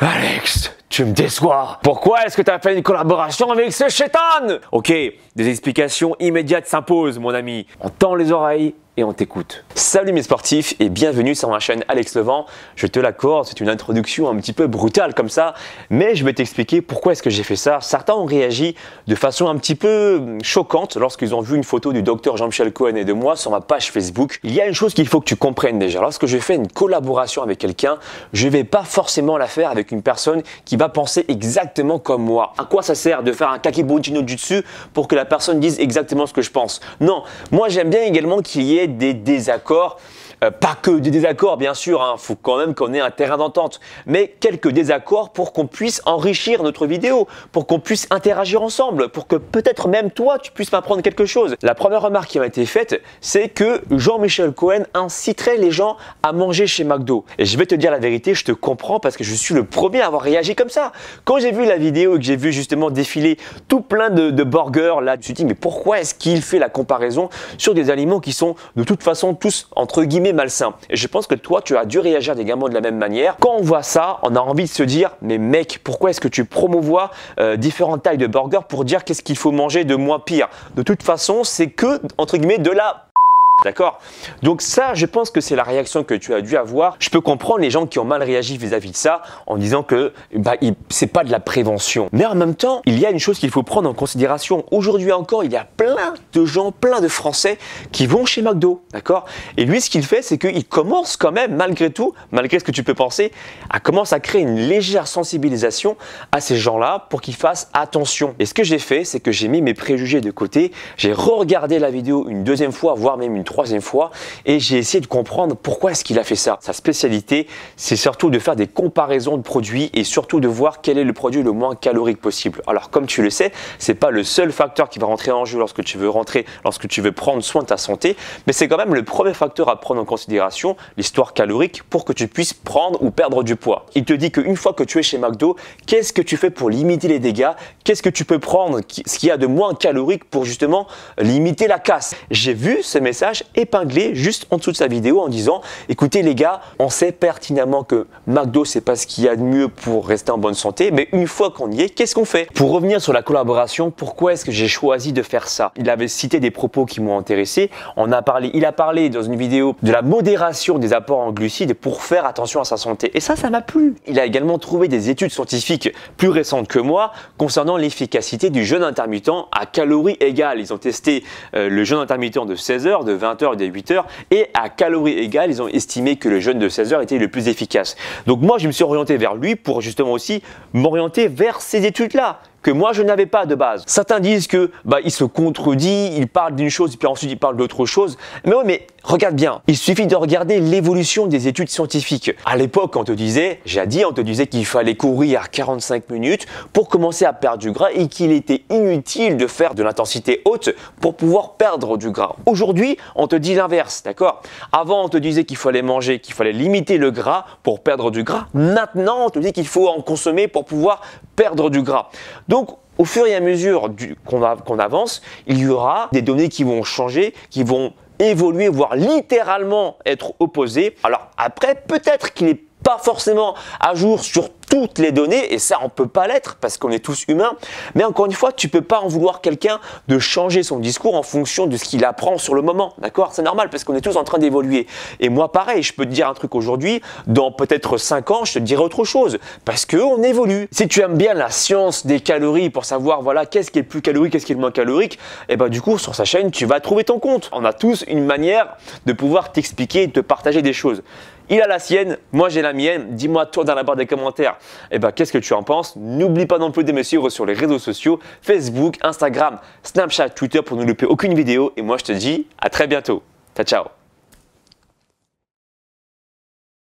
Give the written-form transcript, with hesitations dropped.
Alex, tu me déçois. Pourquoi est-ce que tu as fait une collaboration avec ce chétan? Ok, des explications immédiates s'imposent, mon ami. On tend les oreilles et on t'écoute. Salut mes sportifs et bienvenue sur ma chaîne Alex Levent. Je te l'accorde, c'est une introduction un petit peu brutale comme ça, mais je vais t'expliquer pourquoi est-ce que j'ai fait ça. Certains ont réagi de façon un petit peu choquante lorsqu'ils ont vu une photo du docteur Jean-Michel Cohen et de moi sur ma page Facebook. Il y a une chose qu'il faut que tu comprennes déjà. Lorsque je fais une collaboration avec quelqu'un, je ne vais pas forcément la faire avec une personne qui va penser exactement comme moi. À quoi ça sert de faire un kakibouchi no jutsu pour que la personne dise exactement ce que je pense? Non, moi j'aime bien également qu'il y ait des désaccords. Pas que des désaccords bien sûr, il faut quand même qu'on ait un terrain d'entente, mais quelques désaccords pour qu'on puisse enrichir notre vidéo, pour qu'on puisse interagir ensemble, pour que peut-être même toi tu puisses m'apprendre quelque chose. La première remarque qui m'a été faite, c'est que Jean-Michel Cohen inciterait les gens à manger chez McDo. Et je vais te dire la vérité, je te comprends parce que je suis le premier à avoir réagi comme ça. Quand j'ai vu la vidéo et que j'ai vu justement défiler tout plein de burgers là, je me suis dit mais pourquoi est-ce qu'il fait la comparaison sur des aliments qui sont de toute façon tous entre guillemets malsain. Et je pense que toi, tu as dû réagir également de la même manière. Quand on voit ça, on a envie de se dire, mais mec, pourquoi est-ce que tu promouvois différentes tailles de burgers pour dire qu'est-ce qu'il faut manger de moins pire? De toute façon, c'est que, entre guillemets, de la... D'accord? Donc ça, je pense que c'est la réaction que tu as dû avoir. Je peux comprendre les gens qui ont mal réagi vis-à-vis de ça en disant que c'est pas de la prévention. Mais en même temps, il y a une chose qu'il faut prendre en considération. Aujourd'hui encore, il y a plein de gens, plein de Français qui vont chez McDo. D'accord? Et lui, ce qu'il fait, c'est qu'il commence quand même, malgré tout, malgré ce que tu peux penser, commence à créer une légère sensibilisation à ces gens-là pour qu'ils fassent attention. Et ce que j'ai fait, c'est que j'ai mis mes préjugés de côté. J'ai re-regardé la vidéo une deuxième fois, voire même une troisième fois, et j'ai essayé de comprendre pourquoi est-ce qu'il a fait ça. Sa spécialité, c'est surtout de faire des comparaisons de produits et surtout de voir quel est le produit le moins calorique possible. Alors comme tu le sais, c'est pas le seul facteur qui va rentrer en jeu lorsque tu veux prendre soin de ta santé, mais c'est quand même le premier facteur à prendre en considération, l'histoire calorique, pour que tu puisses prendre ou perdre du poids. Il te dit qu'une fois que tu es chez McDo, qu'est-ce que tu fais pour limiter les dégâts? Qu'est-ce que tu peux prendre, ce qu'il y a de moins calorique pour justement limiter la casse? J'ai vu ce message épinglé juste en dessous de sa vidéo en disant écoutez les gars, on sait pertinemment que McDo c'est pas ce qu'il y a de mieux pour rester en bonne santé, mais une fois qu'on y est, qu'est-ce qu'on fait? Pour revenir sur la collaboration, pourquoi est-ce que j'ai choisi de faire ça? Il avait cité des propos qui m'ont intéressé. Il a parlé dans une vidéo de la modération des apports en glucides pour faire attention à sa santé, et ça m'a plu. Il a également trouvé des études scientifiques plus récentes que moi concernant l'efficacité du jeûne intermittent à calories égales. Ils ont testé le jeûne intermittent de 16 heures, de 20 heures et de 8 heures, et à calories égales, ils ont estimé que le jeûne de 16 heures était le plus efficace. Donc moi, je me suis orienté vers lui pour justement aussi m'orienter vers ces études-là que moi je n'avais pas de base. Certains disent que il se contredit, il parle d'une chose et puis ensuite il parle d'autre chose. Mais oui, mais regarde bien, il suffit de regarder l'évolution des études scientifiques. À l'époque, on te disait qu'il fallait courir 45 minutes pour commencer à perdre du gras et qu'il était inutile de faire de l'intensité haute pour pouvoir perdre du gras. Aujourd'hui, on te dit l'inverse, d'accord? Avant, on te disait qu'il fallait manger, qu'il fallait limiter le gras pour perdre du gras. Maintenant, on te dit qu'il faut en consommer pour pouvoir perdre du gras. Donc, au fur et à mesure qu'on avance, il y aura des données qui vont changer, qui vont évoluer, voire littéralement être opposées. Alors après, peut-être qu'il n'est pas forcément à jour sur toutes les données, et ça on peut pas l'être parce qu'on est tous humains, mais encore une fois tu peux pas en vouloir quelqu'un de changer son discours en fonction de ce qu'il apprend sur le moment, d'accord? C'est normal parce qu'on est tous en train d'évoluer, et moi pareil, je peux te dire un truc aujourd'hui, dans peut-être 5 ans je te dirai autre chose, parce qu'on évolue. Si tu aimes bien la science des calories pour savoir voilà qu'est-ce qui est le plus calorique, qu'est-ce qui est le moins calorique, et du coup sur sa chaîne tu vas trouver ton compte. On a tous une manière de pouvoir t'expliquer et de te partager des choses. Il a la sienne, moi j'ai la mienne. Dis-moi toi dans la barre des commentaires, qu'est-ce que tu en penses? N'oublie pas non plus de me suivre sur les réseaux sociaux, Facebook, Instagram, Snapchat, Twitter pour ne louper aucune vidéo. Et moi je te dis à très bientôt. Ciao, ciao.